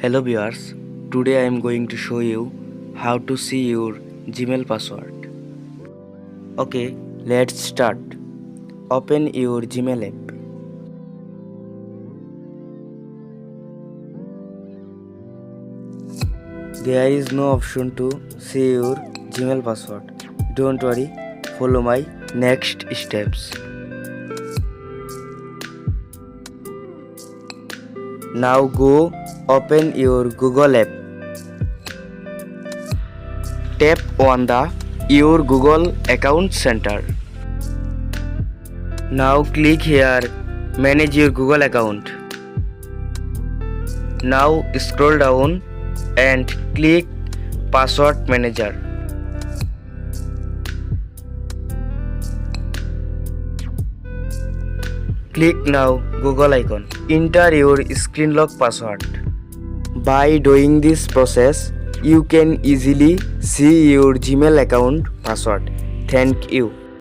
Hello viewers, today I am going to show you how to see your Gmail password. Okay, let's start. Open your Gmail app. There is no option to see your Gmail password. Don't worry, follow my next steps. Now go open your Google app. Tap on the Your Google Account Center. Now click here Manage your Google account. Now scroll down and click Password Manager. Click now Google icon. Enter your screen lock password. By doing this process, you can easily see your Gmail account password. Thank you.